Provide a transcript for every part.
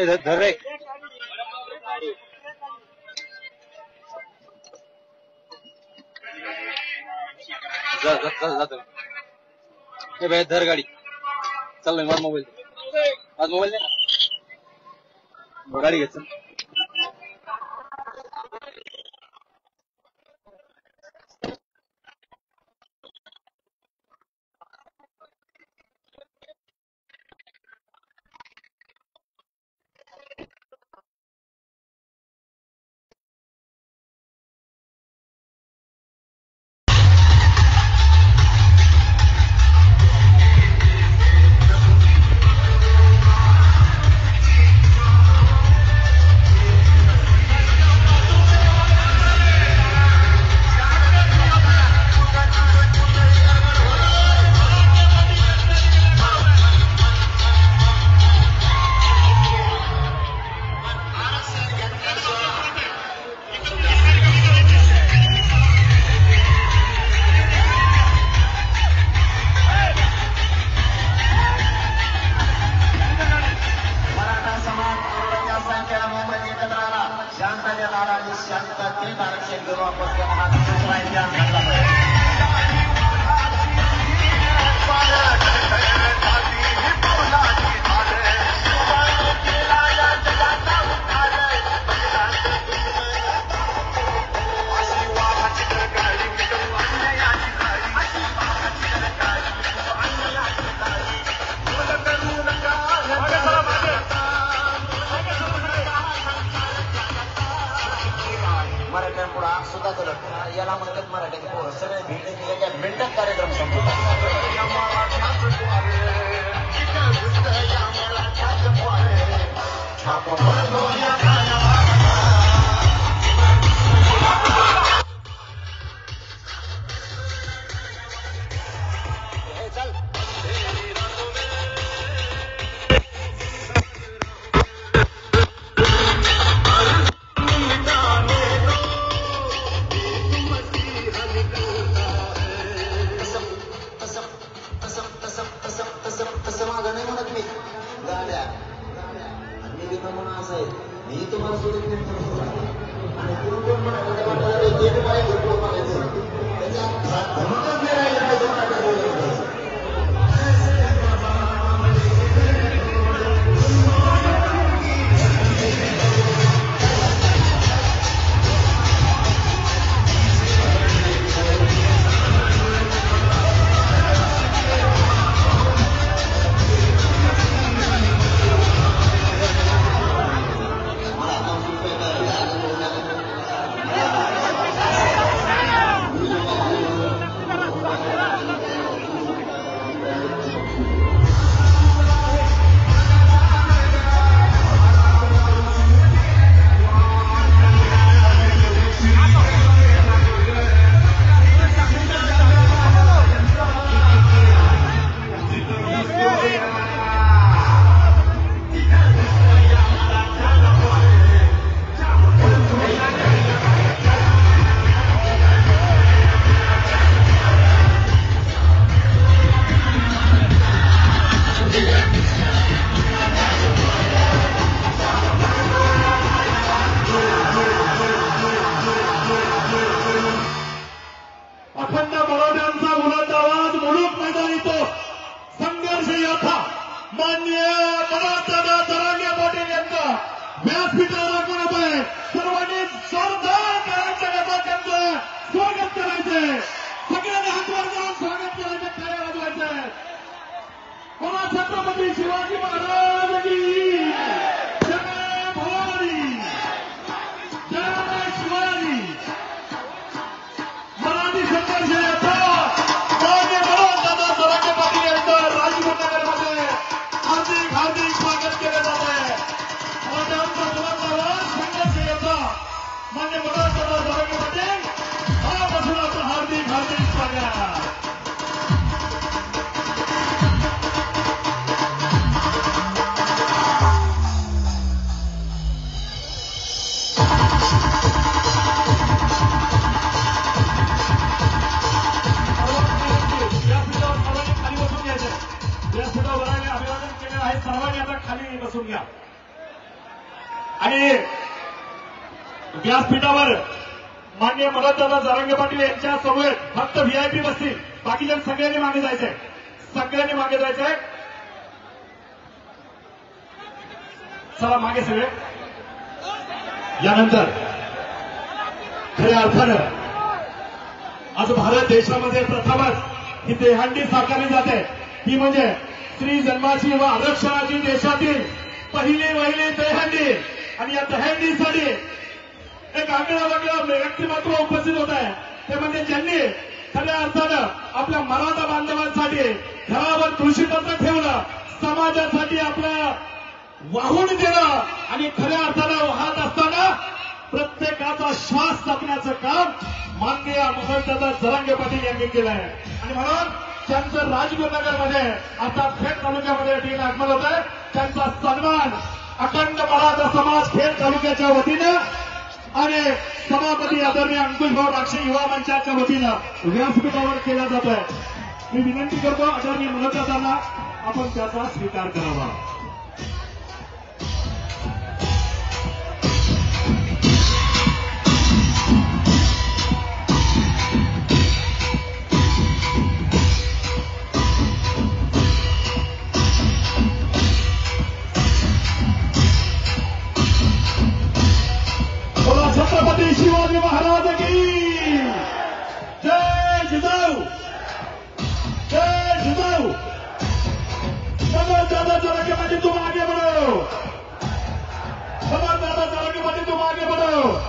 धर रे जा भाई धर गाडी चल माझा मोबाईल दे ना गाडी घे चल याला म्हणतात मराठीत पोरं सगळे भेटले एका मिनिटात कार्यक्रम संपवतात. छत्रपती शिवाजी महाराज की जय भवानी, जय शिवाजी. मराठी संघर्ष यात्रा मान्य मनोहरदादा जरांगे पाटील यांचं राजगुरुनगरमध्ये हार्दिक हार्दिक स्वागत केलं जात आहे. मराठ्यांचा मुलांवर संघर्ष यात्रा मान्य मनोहरदादा जरांगे पाटील मनापासून आपलं हार्दिक हार्दिक स्वागत. आणि व्यासपीठावर माननीय मनोजदादा जरांगे पाटील यांच्या समवेत फक्त व्हीआयपी बसतील, बाकीच्या सगळ्यांनी मागे जायचंय, सगळ्यांनी मागे जायचंय. चला मागे सगळे. यानंतर खऱ्या अर्थानं आज भारत देशामध्ये प्रथमच ही देहांडी साकारली जाते, ही म्हणजे श्री जन्माची व आरक्षणाची देशातील पहिली दहीहंडी. आणि या दहीहंडीसाठी एक आगळं वेगळं व्यक्तिमत्व उपस्थित होत आहे, ते म्हणजे ज्यांनी खऱ्या अर्थानं आपल्या मराठा बांधवांसाठी घरावर तुळशीपत्र ठेवलं, समाजासाठी आपलं वाहून दिलं आणि खऱ्या अर्थानं वाहत असताना प्रत्येकाचा श्वास जपण्याचं काम माननीय मनोजदादा जरांगे पाटील यांनी केलं आहे. आणि म्हणून त्यांचं राजगुरुनगरमध्ये अर्थात खेड तालुक्यामध्ये ठिकाणी आगमन होत आहे. त्यांचा सन्मान अखंड मराठा समाज खेड तालुक्याच्या वतीनं आणि सभापती आदरणीय अंकुशभाऊ राक्षे युवा मंचाच्या वतीनं व्यासपीठावर केला जातोय. मी विनंती करतो आदरणीय मनोजदादांना आपण त्याचा स्वीकार करावा. छत्रपती शिवाजी महाराज की जय जिजाऊ, जय जिजाऊ. मनोजदादा जरांगे पाटील तुम आगे बढ़ो, मनोजदादा जरांगे पाटील तुम आगे बढ़ो.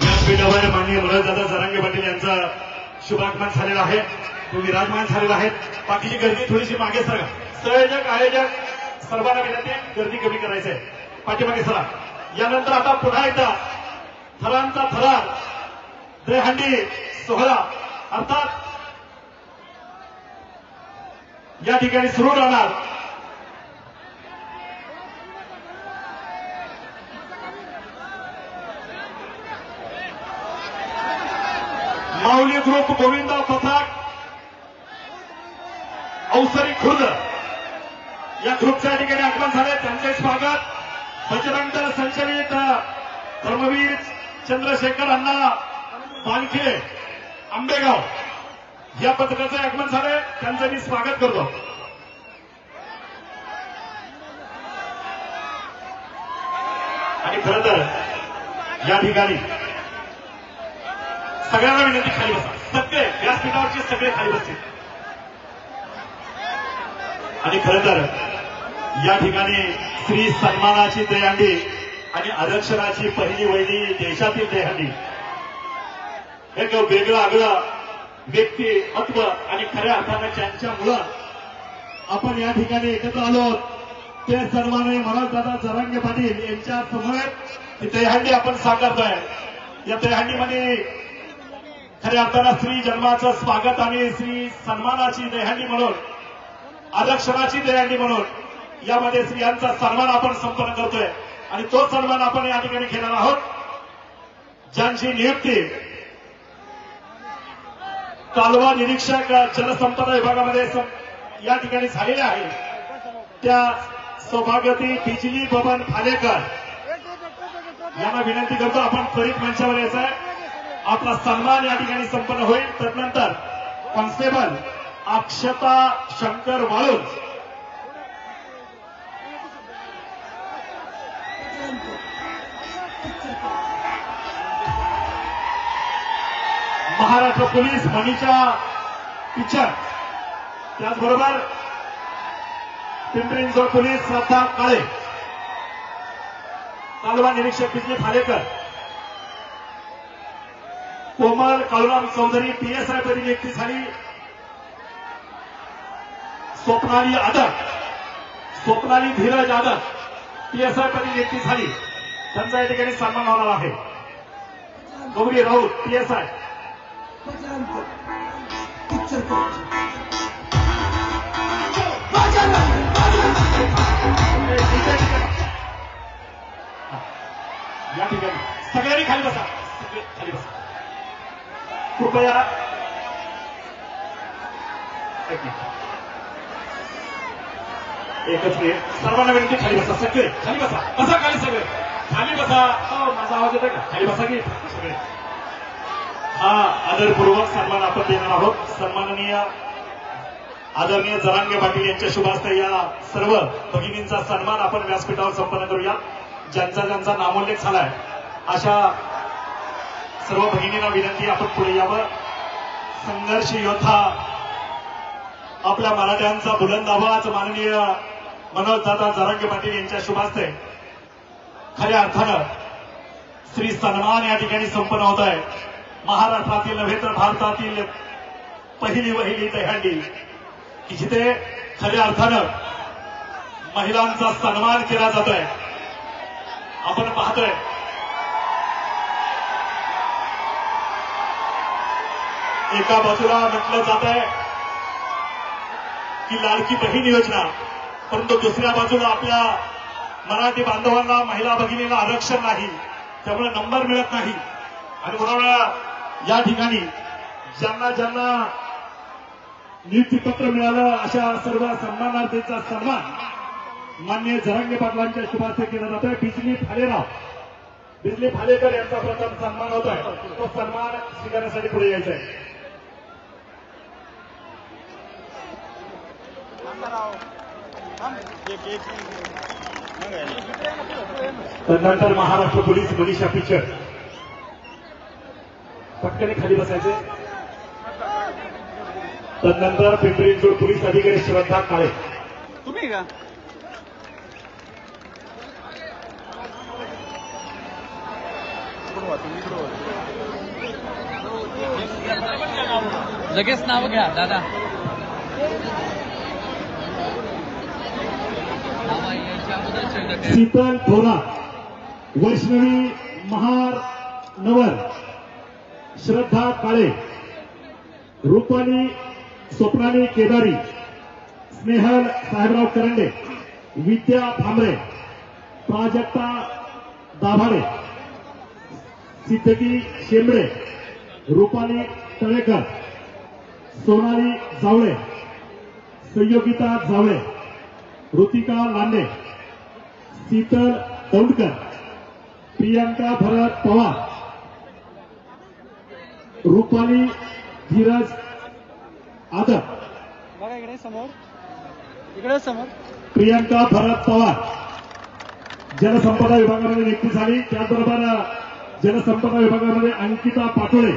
व्यासपीठावर माननीय मनोजदादा जरांगे पाटील यांचा शुभागमन झालेला आहे, तो विराजमान झालेला आहे. बाकीची गर्दी थोडीशी मागे सरा. संयोजक आयोजक सर्वांना विनंती, गर्दी कमी करायचंय, पाठीमागे सरा. यानंतर आता पुन्हा एकदा थरांचा थरार दहीहंडी सोहळा अर्थात या ठिकाणी सुरू राहणार. माऊली ग्रुप गोविंदा पथक अवसरी खुर्द या ग्रुपच्या ठिकाणी आगमन झाले, त्यांचे स्वागत. बजरंग दल संचलित धर्मवीर चंद्रशेखर अण्णा पालखे आंबेगाव या पथकाचे आगमन झाले, त्यांचं मी स्वागत करतो. आणि खरं तर या ठिकाणी सगळ्यांना विनंती, खाली बसा. सगळे व्यासपीठावरचे सगळे खाली बसतील. आणि खरं तर या ठिकाणी श्री सन्मानाची दहीहंडी आणि आरक्षणाची पहिली देशातील दहीहंडी, एक वेगळं आगळं व्यक्तिमत्व आणि खऱ्या अर्थानं ज्यांच्यामुळं आपण या ठिकाणी एकत्र आलो, ते सन्माननीय मनोजदादा जरांगे पाटील यांच्या समवेत ही दहीहंडी आपण साकारतोय. या दहीहंडीमध्ये खऱ्या अर्थानं श्री जन्माचं स्वागत आणि श्री सन्मानाची दहीहंडी म्हणून, आरक्षणाची दहीहंडी म्हणून यामध्ये स्त्रियांचा सन्मान आपण संपन्न करतोय. आणि तो सन्मान आपण या ठिकाणी घेणार आहोत, ज्यांची नियुक्ती कालवा निरीक्षक जलसंपदा विभागामध्ये या ठिकाणी झालेली आहे, त्या सौभाग्यवती बिजली बबन फालेकर यांना विनंती करतो आपण त्वरित मंचावर यायचं आहे. आपला सन्मान या ठिकाणी संपन्न होईल. तदनंतर कॉन्स्टेबल अक्षता शंकर वाळून, महाराष्ट्र पोलीस मनीषा पिचर त्याचबरोबर पिंपरी चिंचवड पोलीस श्रद्धा काळे, तालुका निरीक्षक बिजली फालेकर, कोमल काळूराम चौधरी पीएसआय पदी नियुक्ती झाली. स्वप्नाली आदर, स्वप्नाली धीरज आदर पीएसआय पदी नियुक्ती झाली. त्यांचा या ठिकाणी सन्मान होणार आहे. गौरी राऊत पीएसआय. या ठिकाणी सगळ्यांनी खाली बसा, सगळे खाली बसा कृपया. एकच मिनिट, सर्वांना विनंती खाली बसा, सगळे खाली बसा, बसा खाली, सगळे खाली बसा. माझा आवाज येतोय का? खाली बसा की सगळे. हा आदरपूर्वक सन्मान आपण देणार आहोत. सन्माननीय आदरणीय जरांगे पाटील यांच्या शुभ हस्ते या सर्व भगिनींचा सन्मान आपण व्यासपीठावर संपन्न करूया. ज्यांचा ज्यांचा नामोल्लेख झालाय अशा सर्व भगिनींना विनंती, आपण पुढे यावं. संघर्ष योद्धा आपल्या मराठ्यांचा बुलंद आवाज माननीय मनोजदादा जरांगे पाटील यांच्या शुभ हस्ते खऱ्या अर्थानं श्री सन्मान या ठिकाणी संपन्न होत आहे. महाराष्ट्रातील नव्हे तर भारतातील पहिली वहिली दहीहंडी की जिथे खऱ्या अर्थानं महिलांचा सन्मान केला जातोय. आपण पाहतोय एका बाजूला म्हटलं जात आहे की लाडकी बहीण योजना, परंतु दुसऱ्या बाजूला आपल्या मराठी बांधवांना, महिला भगिनीला आरक्षण नाही, त्यामुळे नंबर मिळत नाही. आणि म्हणून या ठिकाणी ज्यांना ज्यांना नियुक्तीपत्र मिळालं अशा सर्व सन्मानार्थींचा सन्मान माननीय जरांगे पाटलांच्या शुभ हस्ते केला जातोय. बिजली फालेकर यांचा प्रथम सन्मान होतोय. तो सन्मान स्वीकारण्यासाठी पुढे यायचा आहे. तदनंतर महाराष्ट्र पोलीस मनीषा पिचड, पटकन खाली बसायचे. तदनंतर पिंपरी चिंचवड पोलीस अधिकारी श्रद्धा काळे. तुम्ही का लगेच नाव घ्या दादा. शीतल थोरात, वैष्णवी महार नवर, श्रद्धा काळे, रुपाली स्वप्नाली केदारी, स्नेहल साहेबराव करंडे, विद्या भांबरे, प्राजक्ता दाभाडे, सिद्धकी शेंबडे, रुपाली तळेकर, सोनाली जावळे, संयोगिता जावळे, ऋतिका लांडे, शीतल दौंडकर, प्रियांका भरत पवार, रुपाली धीरज आदर, इकडे समोर, इकडे समोर, प्रियांका भरत पवार जलसंपदा विभागामध्ये नियुक्ती झाली. त्याचबरोबर जलसंपदा विभागामध्ये अंकिता पाटोळे,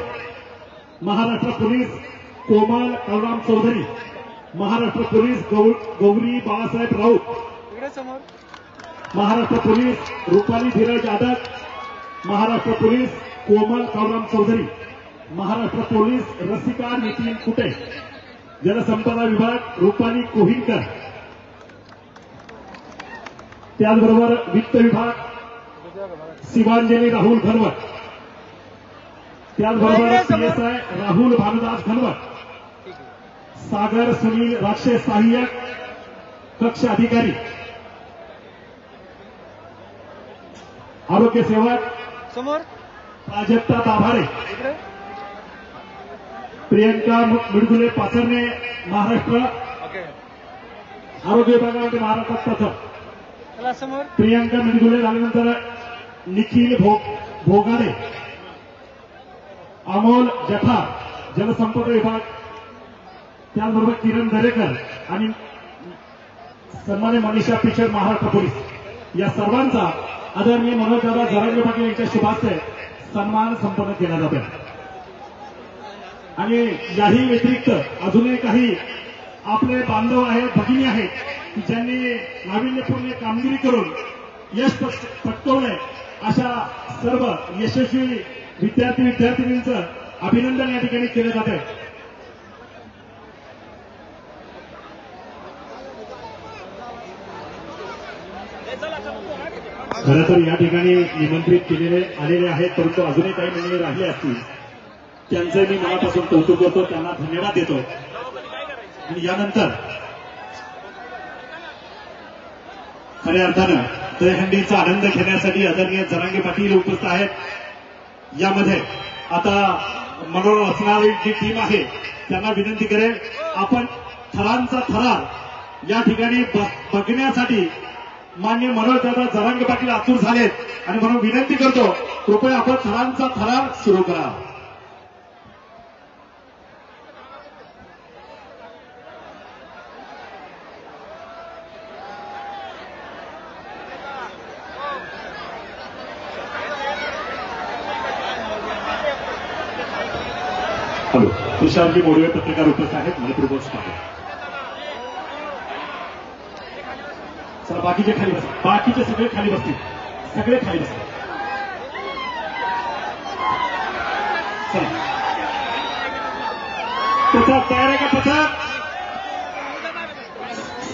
महाराष्ट्र पोलीस कोमल काळूराम चौधरी, महाराष्ट्र पोलीस गौरी बाळासाहेब राऊत, इकडे समोर, महाराष्ट्र पोलीस रुपाली धीरज आदर, महाराष्ट्र पोलीस कोमल काळूराम चौधरी, महाराष्ट्र पोलीस रसिका नितीन कुटे, जलसंपदा विभाग रुपाली कोहिनकर, त्याचबरोबर वित्त विभाग शिवांजली राहुल घनवट, त्याचबरोबर पीएसआय राहुल भानुदास घनवट, सागर सुनील राक्षे सहाय्यक कक्ष अधिकारी, आरोग्य सेवक समोर, प्राजक्ता दाभाडे, इकडे प्रियंका मिडगुले पाचरणे, महाराष्ट्र आरोग्य विभागामध्ये महाराष्ट्रात प्रथम. चला समोर, प्रियंका मिडगुले झाल्यानंतर निखिल भोगाडे, अमोल जठार जलसंपदा विभाग, त्याचबरोबर किरण दरेकर आणि सन्मान्य मनीषा पिचड महाराष्ट्र पोलीस, या सर्वांचा आदरणीय मनोजदादा जरांगे पाटील यांच्या शुभ हस्ते सन्मान संपन्न केला जातो. आणि याही व्यतिरिक्त अजूनही काही आपले बांधव आहेत, भगिनी आहेत की ज्यांनी नाविन्यपूर्ण कामगिरी करून यश पटकवलंय, अशा सर्व यशस्वी विद्यार्थीनींचं अभिनंदन या ठिकाणी केलं जात आहे. खरं तर या ठिकाणी निमंत्रित आलेले आहेत, परंतु अजूनही काही मंडळी राहिले असतील, त्यांचं मी मनापासून कौतुक करतो, त्यांना धन्यवाद देतो. आणि यानंतर खऱ्या अर्थानं दहीहंडीचा आनंद घेण्यासाठी आदरणीय जरांगे पाटील उपस्थित आहेत. यामध्ये आता मनोरंजन असणारी जी टीम आहे त्यांना विनंती करेल, आपण थरांचा थरार या ठिकाणी बघण्यासाठी मान्य मनोजदादा जरांगे पाटील आतुर झालेत आणि म्हणून विनंती करतो, कृपया आपण थरांचा थरार सुरू करा. हॅलो, तुषारजी मोडवे पत्रकार उपस्थित आहेत, मनपूर्वक स्वागत. चला बाकीचे खाली बसा, बाकीचे सगळे खाली बसतील, सगळे खाली बसतील. चला पथक तयार आहे का? पथक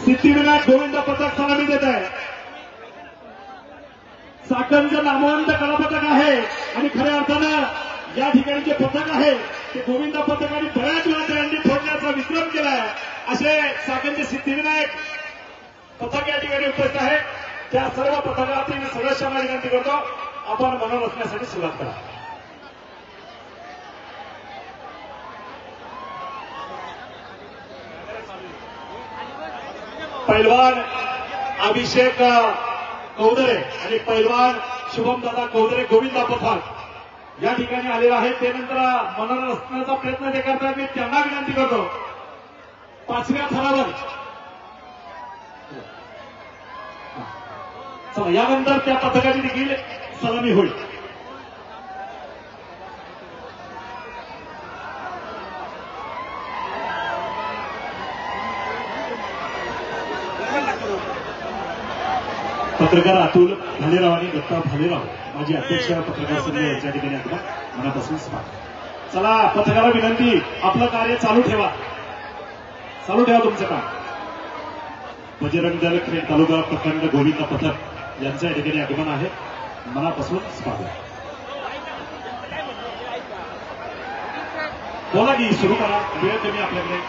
सिद्धिविनायक गोविंद पथक सलामी देत आहे. चाकणचं नामवंत कलापथक आहे आणि खऱ्या अर्थानं या ठिकाणी जे पथक आहे ते गोविंद पथकाने बऱ्याच वेळा त्यांनी फोडण्याचा विक्रम केलाय. असे चाकणचे सिद्धिविनायक पथक या ठिकाणी उपस्थित आहे. त्या सर्व पथकातील सदस्यांना विनंती करतो, आपण मनोरंजन असण्यासाठी सुरुवात करा. पैलवान अभिषेक कौदरे आणि पैलवान शुभमदादा कौदरे गोविंदा पथक या ठिकाणी आलेला आहे. त्यानंतर मनोरंजन असण्याचा प्रयत्न जे करतात मी त्यांना विनंती करतो, 5व्या थरावर चला. यानंतर त्या पथकाची देखील सलामी होईल. पत्रकार अतुल भालेराव आणि दत्ता भालेराव माझी अध्यक्ष पत्रकार संघ यांच्या ठिकाणी आपला मनापासून स्वागत. चला पत्रकाला विनंती, आपलं कार्य चालू ठेवा, चालू ठेवा तुमचं काम. बजरंग दल खेड तालुका प्रखंड गोविंद पथक यांचं या ठिकाणी आगमन आहे, मनापासून स्वागत. बोला की सुरू करा, वेळ कमी आपल्याकडे.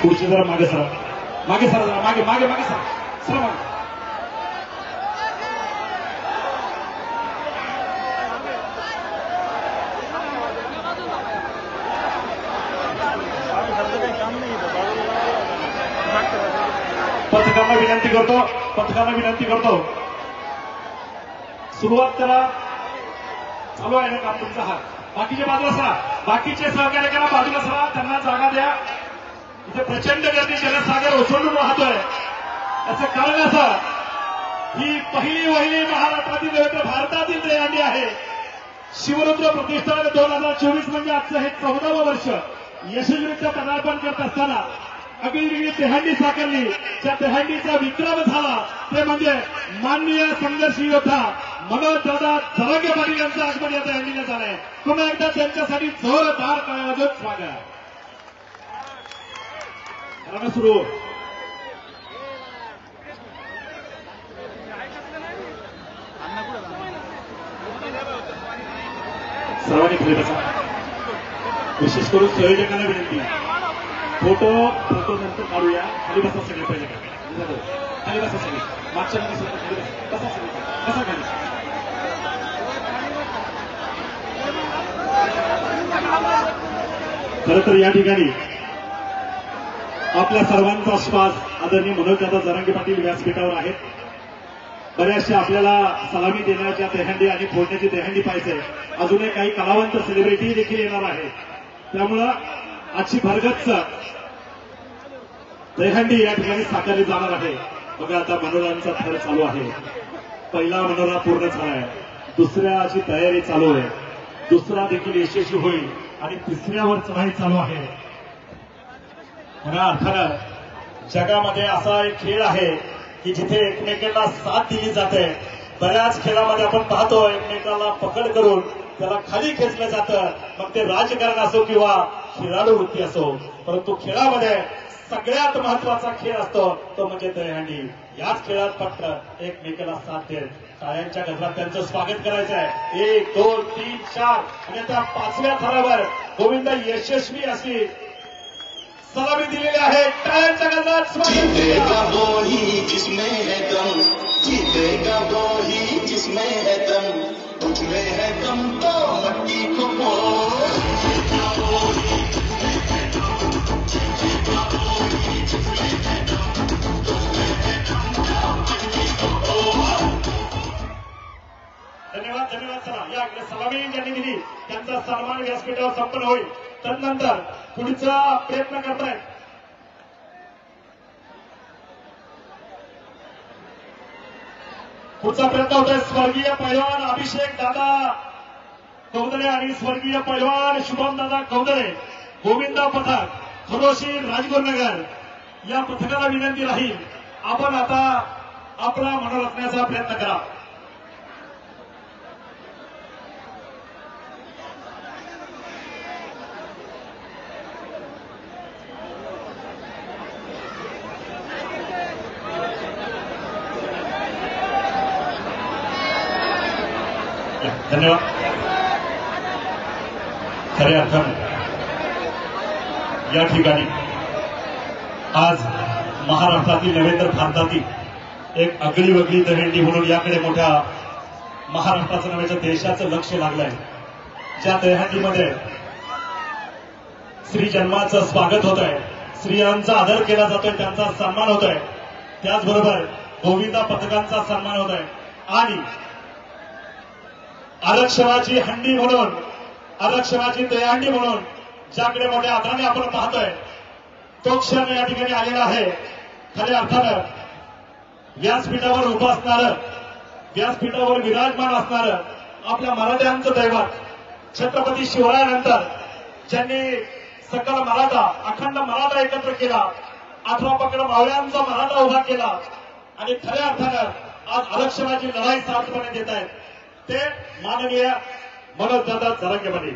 खुर्ची जरा मागे सरा, मागे सरा, जरा मागे मागे मागे सरा, सरा मागे. पथकांना विनंती करतो, पथकांना विनंती करतो, सुरुवात करा. चालू आहे ना काम तुमचा. हा बाकीचे बाजूला सरा, बाकीचे सहकार्य करा, बाजूला सरा, त्यांना जागा द्या. इथे प्रचंड गर्दी जनसागर ओसंडून वाहतोय. याचं कारण असं, ही पहिली वहिली महाराष्ट्रातील नव्हे भारतातील दहीहंडी आहे. शिवरुद्र प्रतिष्ठान 2024 म्हणजे आजचं हे 14वं वर्ष यशस्वीरित्या पदार्पण करत असताना अगदी दहीहंडी साकारली. त्या दहीहंडीचा विक्रम झाला ते म्हणजे माननीय संघर्ष योद्धा मनोजदादा जरांगे पाटील यांचं आगमन या दहीहंडीला झालंय. पुन्हा एकदा त्यांच्यासाठी जोरदार टाळ्या वाजवून स्वागत. सुरू. सर्वांनी खाली बसा. विशेष करून संयोजकांना विनंती, फोटो नंतर काढूया. खाली बसा सगळे, पहिले खाली बसा सगळे, मागच्या खाली बसा सगळे, बसा खाली. खरं तर या ठिकाणी आपल्या सर्वांचा श्वास आदरणीय मनोजदादा जरांगे पाटील व्यासपीठावर आहेत. बऱ्याचशा आपल्याला सलामी देण्याच्या दहीहंडी आणि फोडण्याची दहीहंडी पाहिजे. अजूनही काही कलावंत सेलिब्रिटी देखील येणार आहेत. त्यामुळं आजची भरगच्च दहीहंडी या ठिकाणी साकारली जाणार आहे. बघा आता मनोरांचा थर चालू आहे. पहिला मनोरा पूर्ण झालाय, दुसऱ्याची तयारी चालू आहे, दुसरा देखील यशस्वी होईल आणि तिसऱ्यावर चढाई चालू आहे. खऱ्या अर्थानं जगामध्ये असा एक खेळ आहे की जिथे एकमेकांना साथ दिली जाते. बऱ्याच खेळामध्ये आपण पाहतो एकमेकाला पकड करून त्याला खाली खेचलं जातं, मग ते राजकारण असो किंवा खेळाडू वृत्ती असो. परंतु खेळामध्ये सगळ्यात महत्वाचा खेळ असतो तो म्हणजे दहीहंडी. याच खेळात फक्त एकमेकाला साथ देत टाळ्यांच्या गजरात त्यांचं स्वागत करायचं आहे. 1 2 3 4 आणि त्या 5व्या थरावर गोविंद यशस्वी अशी सलामी दिलेली आहे. टाळ्यांच्या गजरात स्वागत जीतेगा वो ही जिसमें है दम, जीतेगा वो ही जिसमें है दम, तुझमें है दम तो मट्टी को फोड़. जीतेगा वो ही जिसमें है दम, जीतेगा वो ही जिसमें है दम, तुझमें है दम तो मट्टी को फोड़. धन्यवाद धन्यवाद. चला या सलामी ज्यांनी दिली त्यांचा सन्मान व्यासपीठावर संपन्न होईल. तदनंतर पुढचा प्रयत्न करतायत पुढचा प्रयत्न होतोय स्वर्गीय पैलवान अभिषेक दादा कौदरे आणि स्वर्गीय पैलवान शुभम दादा कौदरे गोविंदा पथक खरोशी राजगुरुनगर. या पथकाला विनंती राहील आपण आता आपला मनोरथण्याचा प्रयत्न करा. धन्यवाद. खऱ्या अर्थानं या ठिकाणी आज महाराष्ट्रातील नव्हे तर भारतातील एक आगळी वेगळी दहीहंडी म्हणून याकडे मोठ्या महाराष्ट्राचं नव्हे तर देशाचं लक्ष लागलंय. ज्या दहीहंडीमध्ये श्री जन्माचं स्वागत होत आहे, स्त्रियांचा आदर केला जातोय, त्यांचा सन्मान होत आहे, त्याचबरोबर गोविंदा पथकांचा सन्मान होत आहे आणि आरक्षणाची हंडी म्हणून आरक्षणाची दहीहंडी म्हणून ज्याकडे मोठ्या आदराने आपण पाहतोय तो क्षण या ठिकाणी आलेला आहे. खऱ्या अर्थानं व्यासपीठावर उभं असणारं, व्यासपीठावर विराजमान असणारं आपल्या मराठ्यांचं दैवत छत्रपती शिवरायानंतर ज्यांनी सकल मराठा अखंड मराठा एकत्र केला, 18 पकड मावळ्यांचा मराठा उभा केला आणि खऱ्या अर्थानं आज आरक्षणाची लढाई सार्थपणे देत आहेत ते माननीय मनोजदादा जरांगे पाटील.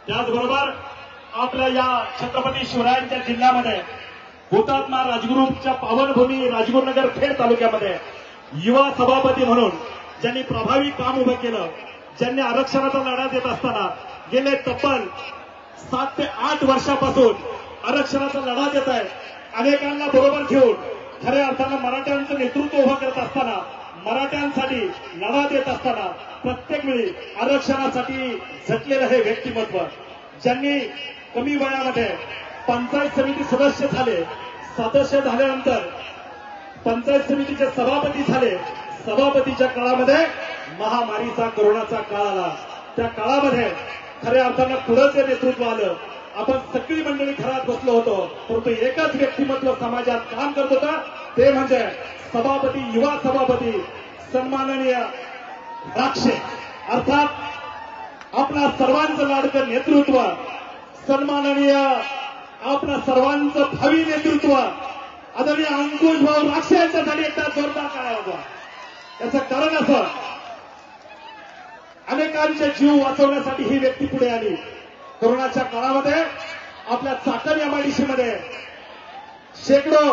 त्याचबरोबर आपल्या या छत्रपती शिवरायांच्या जिल्ह्यामध्ये हुतात्मा राजगुरूंच्या पावनभूमी राजगुरुनगर खेड तालुक्यामध्ये युवा सभापती म्हणून ज्यांनी प्रभावी काम उभं केलं, ज्यांनी आरक्षणाचा लढा देत असताना गेले तब्बल 7 ते 8 वर्षापासून आरक्षणाचा लढा देत आहे. अनेकांना बरोबर घेऊन खऱ्या अर्थानं मराठ्यांचं नेतृत्व उभं करत असताना, मराठ्यांसाठी लढा देत असताना प्रत्येक वेळी आरक्षणासाठी झटलेलं हे व्यक्तिमत्व, ज्यांनी कमी वयामध्ये पंचायत समिती सदस्य झाले, सदस्य झाल्यानंतर पंचायत समितीचे सभापती झाले. सभापतीच्या काळामध्ये महामारीचा कोरोनाचा काळ आला. त्या काळामध्ये खऱ्या अर्थानं पुढं जे नेतृत्व आलं, आपण सगळी मंडळी घरात बसलो होतो, परंतु एकच व्यक्तिमत्व समाजात काम करत होतं, ते म्हणजे सभापती, युवा सभापती सन्माननीय राक्षे, अर्थात आपल्या सर्वांचं लाडकं नेतृत्व, सन्माननीय आपल्या सर्वांचं भावी नेतृत्व आदरणीय अंकुश भाऊ राक्षे यांच्यासाठी एकदा जोरदार काय होता. याचं कारण असं, अनेकांचे जीव वाचवण्यासाठी ही व्यक्ती पुढे आली. कोरोनाच्या काळामध्ये आपल्या चाकण एमआयडीसीमध्ये शेकडो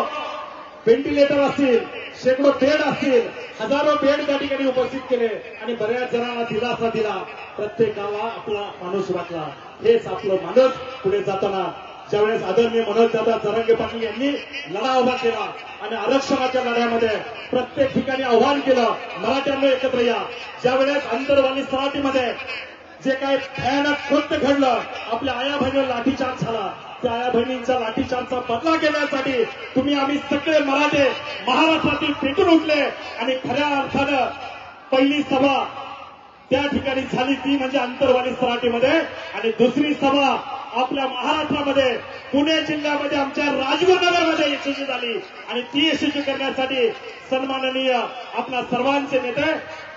व्हेंटिलेटर असतील, शेकडो बेड असतील, हजारो बेड त्या ठिकाणी उपस्थित केले आणि बऱ्याच जणांना दिलासा दिला. प्रत्येकाला आपला माणूस वाटला. हेच आपलं माणूस पुढे जाताना ज्यावेळेस आदरणीय मनोजदादा जरांगे पाटील यांनी लढा उभा केला आणि आरक्षणाच्या लढ्यामध्ये प्रत्येक ठिकाणी आव्हान केलं, मराठ्यांना एकत्र या. ज्यावेळेस अंतरवाली सराटीमध्ये जे काही भयानक कृत्य घडलं, आपल्या आया बहिणीवर लाठीचार्ज झाला, त्या आया बहिणींच्या लाठीचार्जचा बदला घेण्यासाठी तुम्ही आम्ही सगळे मराठे महाराष्ट्रातील पेटून उठले आणि खऱ्या अर्थानं पहिली सभा त्या ठिकाणी झाली ती म्हणजे अंतरवाली सराटीमध्ये आणि दुसरी सभा आपल्या महाराष्ट्रामध्ये पुणे जिल्ह्यामध्ये आमच्या राजगुरुनगरमध्ये यशस्वी झाली आणि ती यशस्वी करण्यासाठी सन्माननीय आपल्या सर्वांचे नेते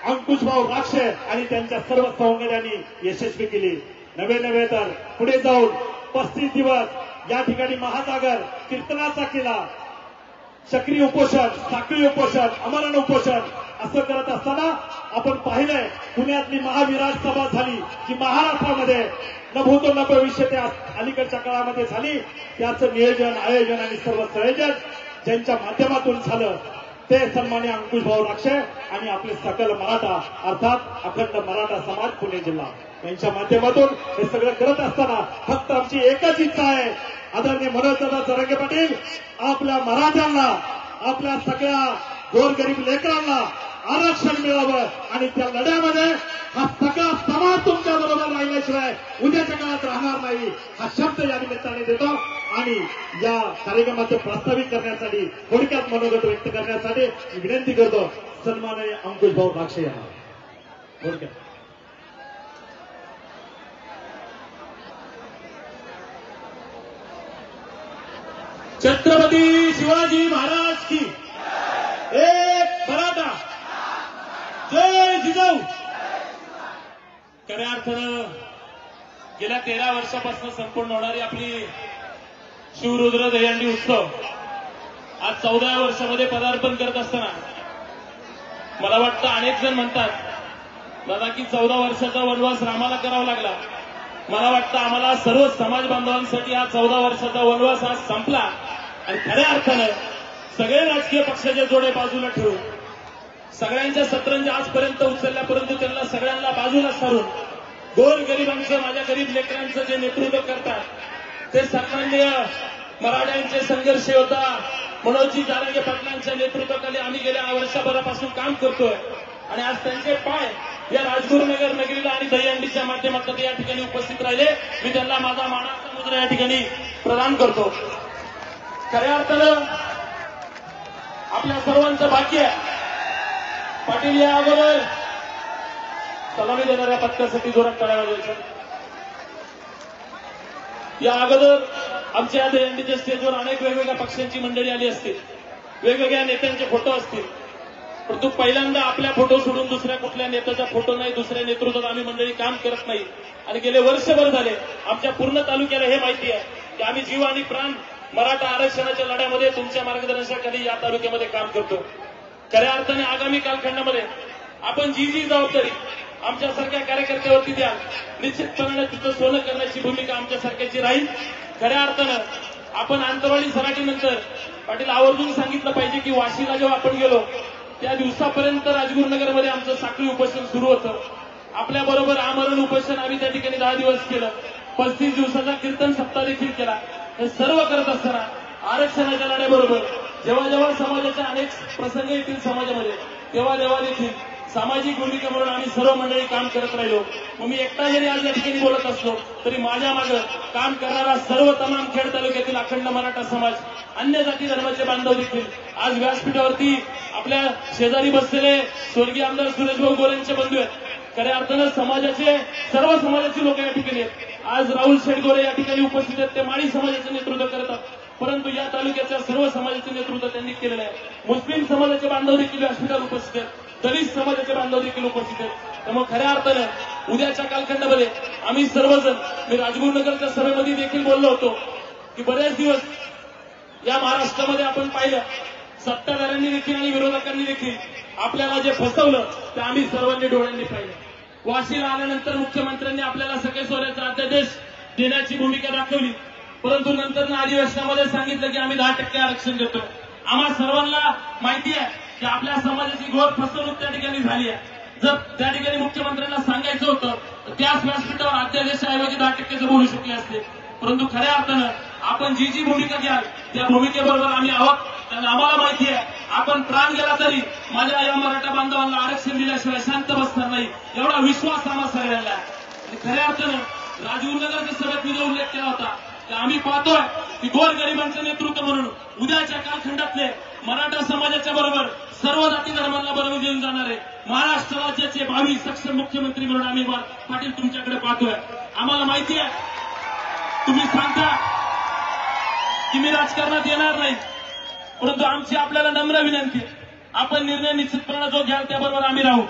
अंकुशभाऊ राक्षे आणि त्यांच्या सर्व सहकार्यांनी यशस्वी केली. नवे तर पुढे जाऊन 35 दिवस या ठिकाणी महासागर कीर्तनाचा केला. सक्रिय उपोषण, साखळी उपोषण, अमरण उपोषण असं करत असताना आपण पाहिलंय पुण्यातली महाविराट सभा झाली की महाराष्ट्रामध्ये न भूतो न भविष्य त्या अलीकडच्या काळामध्ये झाली. त्याचं नियोजन, आयोजन आणि सर्व संयोजन ज्यांच्या माध्यमातून झालं ते सन्माननीय अंकुशभाऊ राक्षे आणि आपले सकल मराठा अर्थात अखंड मराठा समाज पुणे जिल्हा यांच्या माध्यमातून हे सगळं करत असताना फक्त आमची एकच इच्छा आहे, आदरणीय मनोजदादा जरांगे पाटील, आपल्या मराठ्यांना, आपल्या सगळ्या गोरगरीब लेकरांना आरक्षण मिळावं आणि त्या लढ्यामध्ये हा सगळा समाज तुमच्या बरोबर राहिल्याशिवाय उद्याच्या काळात राहणार नाही हा शब्द या निमित्ताने देतो आणि या कार्यक्रमाचं प्रास्ताविक करण्यासाठी थोडक्यात मनोगत व्यक्त करण्यासाठी मी विनंती करतो सन्माननीय अंकुशभाऊ राक्षे यांना. थोडक्यात छत्रपती शिवाजी महाराज की एक मराठा जय जिजाऊ. खऱ्या अर्थानं गेल्या 13 वर्षापासून संपूर्ण होणारी आपली शिवरुद्र दहीहंडी उत्सव आज 14व्या वर्षामध्ये पदार्पण करत असताना मला वाटतं अनेक जण म्हणतात दादा की 14 वर्षाचा वनवास रामाला करावा लागला. मला वाटतं आम्हाला सर्व समाज बांधवांसाठी हा 14 वर्षाचा वनवास आज संपला आणि खऱ्या अर्थानं सगळे राजकीय पक्षाचे जोडे बाजूला ठेवून सगळ्यांच्या सतरंजी आजपर्यंत उचलल्या परंतु त्यांना सगळ्यांना बाजूला सारून गोरगरिबांचं, माझ्या गरीब लेकरांचं जे नेतृत्व करतात ते सन्माननीय मराठ्यांचे संघर्ष योद्धा मनोजी जरांगे पाटलांच्या नेतृत्वाखाली आम्ही गेल्या वर्षभरापासून काम करतोय आणि आज त्यांचे पाय या राजगुरुनगर नगरीला आणि दहीहंडीच्या माध्यमातून या ठिकाणी उपस्थित राहिले. मी त्यांना माझा मानाचा मुद्रा या ठिकाणी प्रदान करतो. खऱ्या अर्थानं आपल्या सर्वांचं भाग्य आहे. पाटील या अगोदर सलामी देणाऱ्या पथकासाठी जोरात टाळ्या वाजवायच्या. या अगोदर आमच्या दहीहंडीच्या स्टेजवर अनेक वेगवेगळ्या पक्षांची मंडळी आली असतील, वेगवेगळ्या नेत्यांचे फोटो असतील, परंतु पहिल्यांदा आपल्या फोटो सोडून दुसऱ्या कुठल्या नेत्याचा फोटो नाही, दुसऱ्या नेतृत्वात आम्ही मंडळी काम करत नाही. आणि गेले वर्षभर झाले आमच्या पूर्ण तालुक्याला हे माहिती आहे की आम्ही जीव आणि प्राण मराठा आरक्षणाच्या लढ्यामध्ये तुमच्या मार्गदर्शनाखाली या तालुक्यामध्ये काम करतो. खऱ्या अर्थाने आगामी कालखंडामध्ये आपण जी जबाबदारी आमच्यासारख्या कार्यकर्त्यावरती द्याल निश्चितपणे तिथं सोनं करण्याची भूमिका आमच्यासारख्याची राहील. खऱ्या अर्थानं आपण आंतरवाडी सराटीनंतर पाटील आवर्जून सांगितलं पाहिजे की वाशीला जेव्हा आपण गेलो त्या दिवसापर्यंत राजगुरुनगरमध्ये आमचं साखळी उपोषण सुरू होतं. आपल्याबरोबर आमरण उपोषण आम्ही त्या ठिकाणी 10 दिवस केलं. 35 दिवसाचा कीर्तन सप्ताह देखील केला. हे सर्व करत असताना आरक्षणाच्या लढ्याबरोबर जेव्हा जेव्हा समाजाचे अनेक प्रसंग येतील समाजामध्ये तेव्हा देखील सामाजिक भूमिका म्हणून आम्ही सर्व मंडळी काम करत राहिलो. मग मी एकटा जरी आज या ठिकाणी बोलत असलो तरी माझ्या मागे काम करणारा सर्व तमाम खेड तालुक्यातील अखंड मराठा समाज, अन्य जाती धर्माचे बांधव देखील आज व्यासपीठावरती आपल्या शेजारी बसलेले स्वर्गीय आमदार सुरेशभाऊ गोरेंचे बंधू आहेत. खऱ्या अर्थानं समाजाचे सर्व समाजाची लोक या ठिकाणी आहेत. आज राहुल शेठ गोरे या ठिकाणी उपस्थित आहेत. ते माळी समाजाचे नेतृत्व करतात, परंतु या तालुक्याच्या सर्व समाजाचे नेतृत्व त्यांनी केलेलं आहे. मुस्लिम समाजाचे बांधव देखील व्यासपीठावर उपस्थित आहेत, दलित समाजाचे बांधव देखील उपस्थित आहेत. त्यामुळे खऱ्या अर्थानं उद्याच्या कालखंडामध्ये आम्ही सर्वजण, मी राजगुरुनगरच्या सभेमध्ये देखील बोललो होतो की बरेच दिवस या महाराष्ट्रामध्ये आपण पाहिलं सत्ताधाऱ्यांनी देखील आणि विरोधकांनी देखील आपल्याला जे फसवलं ते आम्ही सर्वांनी डोळ्यांनी पाहिलं. वाशीला आल्यानंतर मुख्यमंत्र्यांनी आपल्याला सगळे सोन्याचा अध्यादेश देण्याची भूमिका दाखवली, परंतु नंतर अधिवेशनामध्ये सांगितलं की आम्ही 10% आरक्षण देतो. आम्हा सर्वांना माहिती आहे की आपल्या समाजाची घोर फसवणूक त्या ठिकाणी झाली आहे. जर त्या ठिकाणी मुख्यमंत्र्यांना सांगायचं होतं तर त्याच व्यासपीठावर अध्यादेशाऐवजी 10%चं बोलू शकले असते. परंतु खऱ्या अर्थानं आपण जी भूमिका घ्याल त्या भूमिकेबरोबर आम्ही आहोत. त्यांना आम्हाला माहिती आहे आपण प्राण गेला तरी माझ्या या मराठा बांधवांना आरक्षण दिल्याशिवाय शांत बसणार नाही, एवढा विश्वास आम्हा सगळ्यांना आहे. आणि खऱ्या अर्थानं राजगुरुनगरच्या सभेत मी जो उल्लेख केला होता की आम्ही पाहतोय की गोरगरिबांचं नेतृत्व म्हणून उद्याच्या कालखंडातले मराठा समाजाच्या बरोबर सर्व जाती धर्मांना बरोबर घेऊन जाणारे महाराष्ट्र राज्याचे भावी सक्षम मुख्यमंत्री म्हणून आम्ही पाटील तुमच्याकडे पाहतोय. आम्हाला माहिती आहे तुम्ही सांगता की मी राजकारणात येणार नाही, परंतु आमची आपल्याला नम्र विनंती आहे, आपण निर्णय निश्चितपणे जो घ्याल त्याबरोबर आम्ही राहू.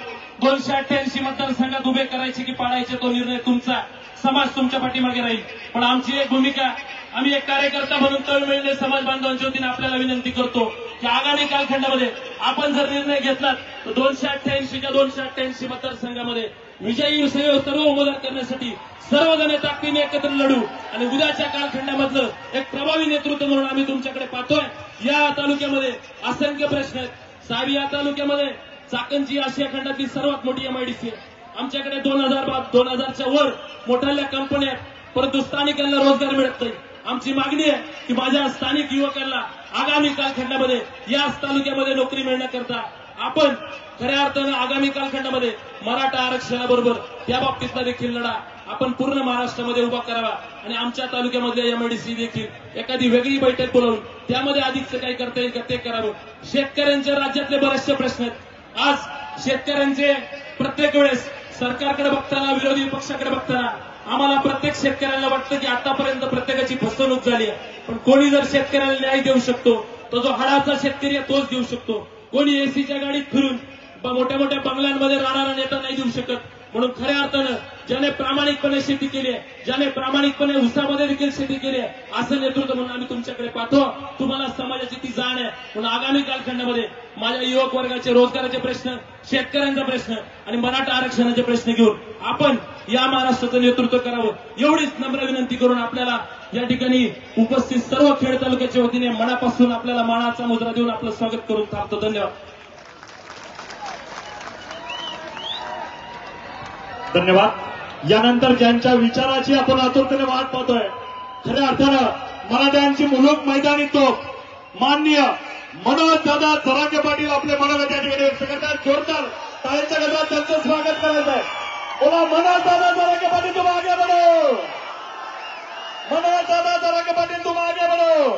288 मतदारसंघात उभे करायचे की पाडायचे तो निर्णय तुमचा, समाज तुमच्या पाठीमागे राहील. पण आमची एक भूमिका, आम्ही एक कार्यकर्ता म्हणून तळमळीने समाज बांधवांच्या वतीने आपल्याला विनंती करतो की आगामी कालखंडामध्ये आपण जर निर्णय घेतलात तर 288 मतदारसंघामध्ये विजयी सर्व उमेदवार करण्यासाठी सर्वजण ताकदीने एकत्र लढू आणि उद्याच्या कालखंडामधलं एक प्रभावी नेतृत्व म्हणून आम्ही तुमच्याकडे पाहतोय. या तालुक्यामध्ये असंख्य प्रश्न आहेत. साहेब, या तालुक्यामध्ये चाकणची आशिया खंडातली सर्वात मोठी एमआयडीसी आहे. आमच्याकडे 2000च्या वर मोठ्या कंपन्या आहेत, परंतु स्थानिकांना रोजगार मिळत नाही. आमची मागणी आहे की माझ्या स्थानिक युवकांना आगामी कालखंडामध्ये याच तालुक्यामध्ये नोकरी मिळण्याकरता आपण खऱ्या अर्थानं आगामी कालखंडामध्ये मराठा आरक्षणाबरोबर त्या बाबतीतला देखील लढा आपण पूर्ण महाराष्ट्रामध्ये उभा करावा आणि आमच्या तालुक्यामधल्या एमआयडीसी देखील एखादी वेगळी बैठक बोलावून त्यामध्ये अधिकचं काही करता येईल का ते करावं. शेतकऱ्यांच्या राज्यातले बरेचसे प्रश्न आहेत. आज शेतकऱ्यांचे प्रत्येक वेळेस सरकारकडे बघताना, विरोधी पक्षाकडे बघताना आम्हाला प्रत्येक शेतकऱ्याला वाटतं की आतापर्यंत प्रत्येकाची फसवणूक झाली आहे, पण कोणी जर शेतकऱ्याला न्याय देऊ शकतो तो जो हाडाचा शेतकरी आहे तोच देऊ शकतो. कोणी एसीच्या गाडीत फिरून मोठ्या मोठ्या बंगल्यांमध्ये राहणारा नेता नाही देऊ शकत. म्हणून खऱ्या अर्थानं ज्याने प्रामाणिकपणे शेती केली आहे, ज्याने प्रामाणिकपणे ऊसामध्ये देखील शेती केली आहे, असं नेतृत्व म्हणून आम्ही तुमच्याकडे पाहतो. तुम्हाला समाजाची ती जाण आहे. म्हणून आगामी कालखंडामध्ये माझ्या युवक वर्गाचे रोजगाराचे प्रश्न, शेतकऱ्यांचा प्रश्न आणि मराठा आरक्षणाचे प्रश्न घेऊन आपण या महाराष्ट्राचं नेतृत्व करावं, एवढीच नम्र विनंती करून आपल्याला या ठिकाणी उपस्थित सर्व खेड तालुक्याच्या वतीने मनापासून आपल्याला मानाचा मुद्रा देऊन आपलं स्वागत करून थांबतो. धन्यवाद. धन्यवाद. यानंतर ज्यांच्या विचाराची आपण आतुरतेने वाट पाहतोय, खऱ्या अर्थानं मराठ्यांची मुलूक मैदानी तोप माननीय मनोजदादा जरांगे पाटील आपले मनोगत या ठिकाणी व्यक्त करतात. जोरदार टाळ्यांच्या गजरात त्यांचं स्वागत करायचं आहे. बोला मनोजदादा जरांगे पाटील, तुम आगे बढ़ो. मनोजदादा जरांगे पाटील, तुम आगे बढ़ो.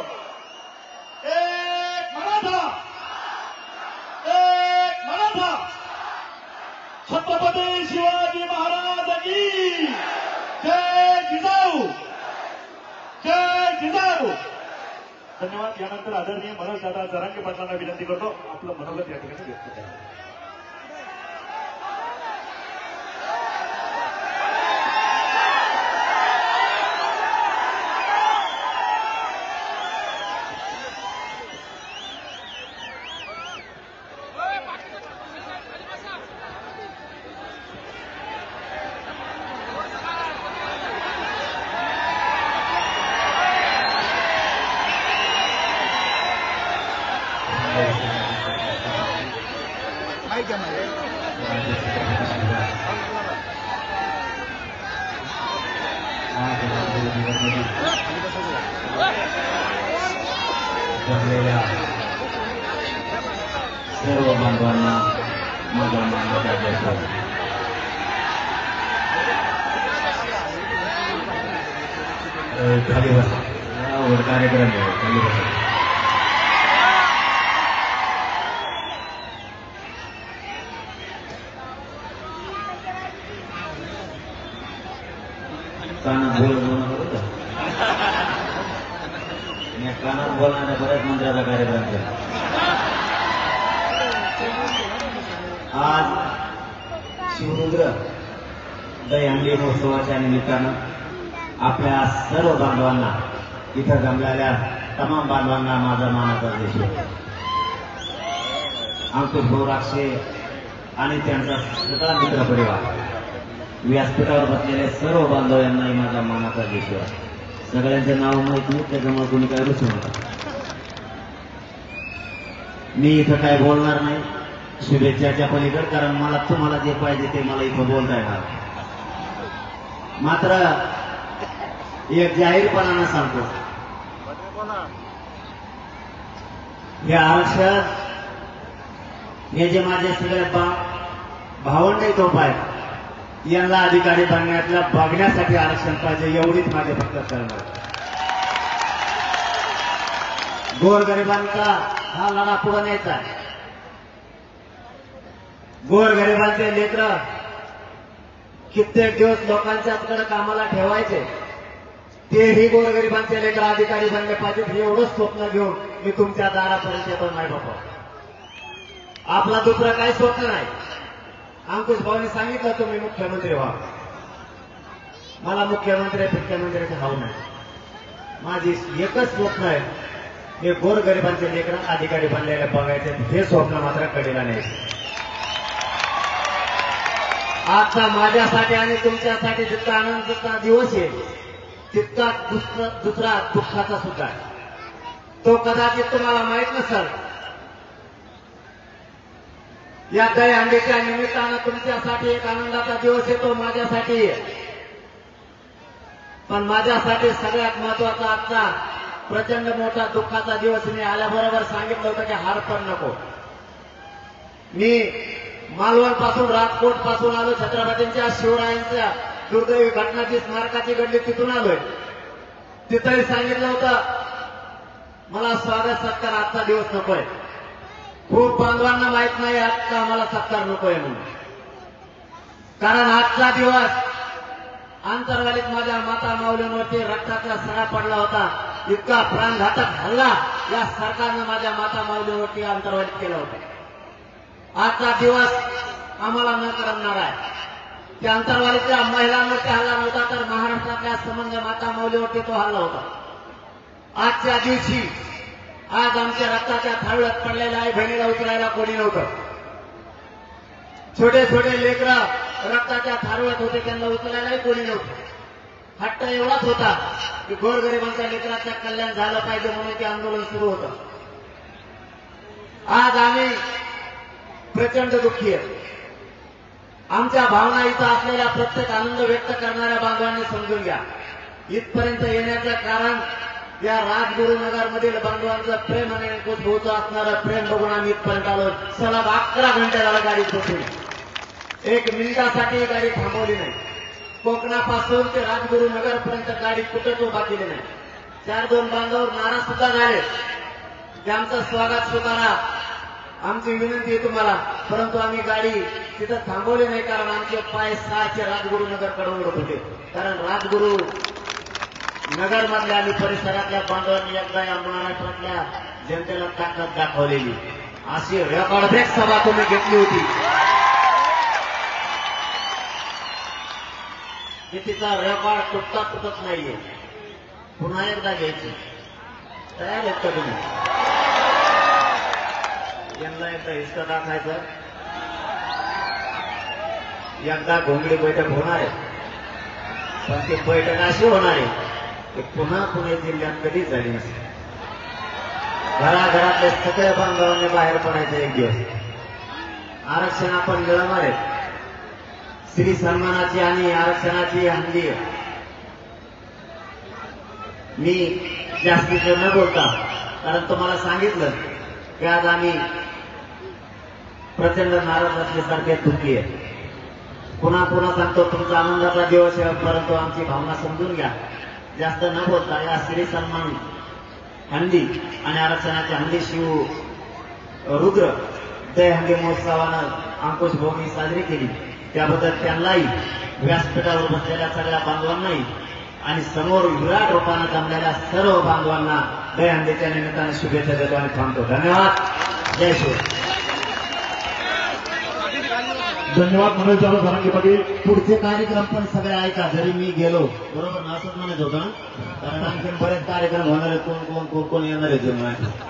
एक मराठा, एक मराठा. छत्रपती शिवाजी महाराज की जय जिजाऊ, जय जिजाऊ. धन्यवाद. यानंतर आदरणीय मनोजदादा जरांगे पाटलांना विनंती करतो आपलं मनोगत या ठिकाणी व्यक्त करा. सर्व बांधवांना माझा मानाचा जय. खाली बसा, कार्यक्रम खाली बसा. कानात बोलणाऱ्या बऱ्याच मंत्र्याचा कार्यक्रम केला. आज शिवरुद्र दहीहंडी महोत्सवाच्या निमित्तानं आपल्या सर्व बांधवांना, इथं जमलेल्या तमाम बांधवांना माझा मानाचा देश. अंकुश भाऊ राक्षे आणि त्यांचा सगळा मित्र परिवार, व्यासपीठावर बसलेले सर्व बांधव यांनाही माझा मानाचा देश. सगळ्यांचे नाव माहिती नाही, त्याच्यामुळे कोणी काय रुचू नका. मी इथं काय बोलणार नाही शुभेच्छाच्या पलीकडे, कारण मला तुम्हाला जे पाहिजे ते मला इथं बोलता येणार. मात्र एक जाहीरपणानं सांगतो, हे आरक्षण हे जे माझे सगळे भावंडे तोप आहेत, यांना अधिकारी बघण्यासाठी आरक्षण पाहिजे, एवढीच माझे फक्त करणार. गोरगरिबांचा हा लढा पुढे न्यायचा आहे. गोरगरिबांचे लेकरं कित्येक दिवस लोकांच्याकडे कामाला ठेवायचे, तेही गोरगरिबांचे लेकर अधिकारी बनले पाहिजेत हे एवढंच स्वप्न घेऊन मी तुमच्या दारापर्यंत येतो नाही बाबा. आपला दुसरं काही स्वप्न नाही. अंकुश भाऊनी सांगितलं तुम्ही मुख्यमंत्री व्हा. मला मुख्यमंत्री मुख्यमंत्र्याचे हाव नाही. माझी एकच स्वप्न आहे, हे गोरगरिबांचे लेकर अधिकारी बनलेले बघायचे. हे स्वप्न मात्र कडेला नाही. आजचा माझ्यासाठी आणि तुमच्यासाठी जितका आनंदाचा दिवस आहे तितका दुसरा दुःखाचा सुद्धा आहे. तो कदाचित तुम्हाला माहित नसेल. या दहीहंडीच्या निमित्तानं तुमच्यासाठी एक आनंदाचा दिवस येतो, माझ्यासाठी. पण माझ्यासाठी सगळ्यात महत्वाचा आजचा प्रचंड मोठा दुःखाचा दिवस. मी आल्याबरोबर सांगितलं होतं की हार पण नको. मी मालवण पासून राजकोट पासून आलो. छत्रपतींच्या शिवरायांच्या दुर्दैवी घटनाची स्मारकाची घडली तिथून आलोय. तिथंही सांगितलं होतं मला स्वागत सत्कार आजचा दिवस नकोय. खूप बांधवांना माहित नाही आजचा मला सत्कार नकोय म्हणून. कारण आजचा दिवस आंतरवालीत माझ्या माता माऊलींवरती रक्ताचा सडा पडला होता. इतका प्राणघातक हल्ला या सरकारनं माझ्या माता माऊलींवरती आंतरवालीत केला होता. आजचा दिवस आम्हाला न करमणार आहे. त्या अंतरवालीच्या महिलांवरती हल्ला नव्हता तर महाराष्ट्रातल्या संबंध माता माऊलीवरती तो हल्ला होता. आजच्या दिवशी आज आमच्या रक्ताच्या थाळीत पडलेल्या आई बहिणीला उचलायला कोणी नव्हतं. छोटे छोटे लेकरं रक्ताच्या थाळीत होते, त्यांना उचलायलाही कोणी नव्हतं. हट्ट एवढाच होता की गोरगरिबांच्या लेकराचं कल्याण झालं पाहिजे म्हणून ते आंदोलन सुरू होतं. आज आम्ही प्रचंड दुःखी आहे. आमच्या भावना इथं असलेल्या प्रत्येक आनंद व्यक्त करणाऱ्या बांधवांनी समजून घ्या. इथपर्यंत येण्याचं कारण या राजगुरुनगरमधील बांधवांचं प्रेम आणि कुठभूत असणारं प्रेम बघून आम्ही इथपर्यंत आलो. सलग 11 घंटे झाला गाडीत बसून. एक मिनिटासाठी गाडी थांबवली नाही. कोकणापासून ते राजगुरुनगरपर्यंत गाडी कुठंच उभा केली नाही. 4-2 बांधव नाराज सुद्धा झाले की आमचं स्वागत स्वीकारा, आमची विनंती आहे तुम्हाला. परंतु आम्ही गाडी तिथं थांबवली नाही कारण आमचे पाय 6चे राजगुरुनगरकडे उडत होते. कारण राजगुरू नगर मधल्या आणि परिसरातल्या बांधवांनी एकदा या महाराष्ट्रातल्या जनतेला ताकद दाखवलेली अशी रेकॉर्ड ब्रेक सभा तुम्ही घेतली होती. की तिचा रेकॉर्ड तुटत नाहीये. पुन्हा एकदा घ्यायची. तयार आहेत का तुम्ही? यांना एकदा हिस्सा दाखायचं. एकदा घोंगडी बैठक होणार आहे. पण ती बैठक अशी होणार आहे की पुन्हा पुणे जिल्ह्यात कधीच झाली नसते. घराघरातले सगळ्या बांधवांनी बाहेर पडायचं एक दिवस. आरक्षण आपण मिळवणार आहे. स्त्री सन्मानाची आणि आरक्षणाची हंडी. मी जास्तीचं न बोलता कारण तुम्हाला सांगितलं की आज आम्ही प्रचंड नाराज असल्यासारखे दुःखी आहे. पुन्हा पुन्हा सांगतो तुमचा आनंदाचा दिवस आहे, परंतु आमची भावना समजून घ्या. जास्त न बोलता या स्त्री सन्मान हंडी आणि आरक्षणाची हंडी शिव रुद्र दहीहंडी महोत्सवानं अंकुश भाऊनी साजरी केली. त्याबद्दल त्यांनाही, व्यासपीठावर बसलेल्या सगळ्या बांधवांनाही आणि समोर विराट रूपानं जमलेल्या सर्व बांधवांना दहीहंडीच्या निमित्ताने शुभेच्छा देतो आणि थांबतो. धन्यवाद. जय शिव. धन्यवाद मनोज दादा जरांगे पाटील. पुढचे कार्यक्रम पण सगळे ऐका. जरी मी गेलो बरोबर ना असंच म्हणत होतं ना, कारण आणखी बरेच कार्यक्रम होणार आहेत. कोण येणार आहे.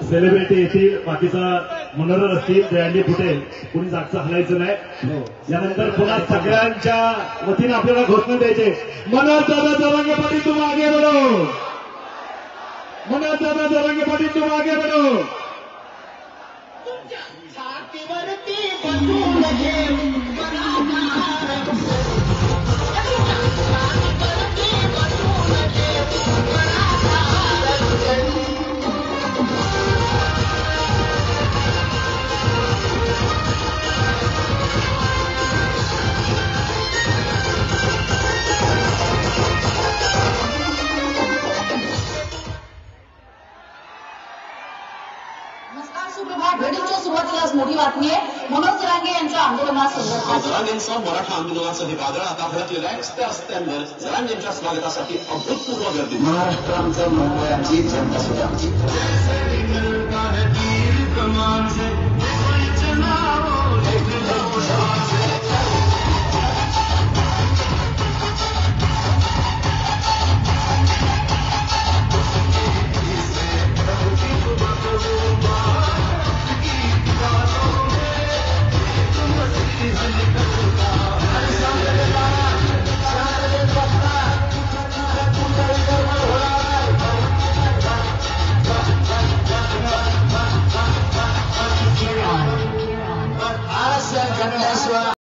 सेलिब्रिटी येतील, बाकीचा मनोरंजन असतील, दहीहंडी फुटेल, कुणी जागचं हलायचं नाही. यानंतर पुन्हा सगळ्यांच्या वतीनं आपल्याला घोषणा द्यायचे. मनोज दादा जरांगे पाटील तुम आगे बढो. मनोज दादा जरांगे पाटील तुम आगे बढो. सुप्रभात. भेटीच्या सुरुवातीलाच मोठी बातमी आहे. मनोज जरांगे यांच्या आंदोलनासंदर्भात मावळेंचं मराठा आंदोलनाचं हे वादळ आता भडकलेलं आहे. रस्त्या रस्त्यांवर जरांगेंच्या स्वागतासाठी अभूतपूर्व गर्दी. महाराष्ट्र आमचं मुंबई आमची जनता सुद्धा आमची.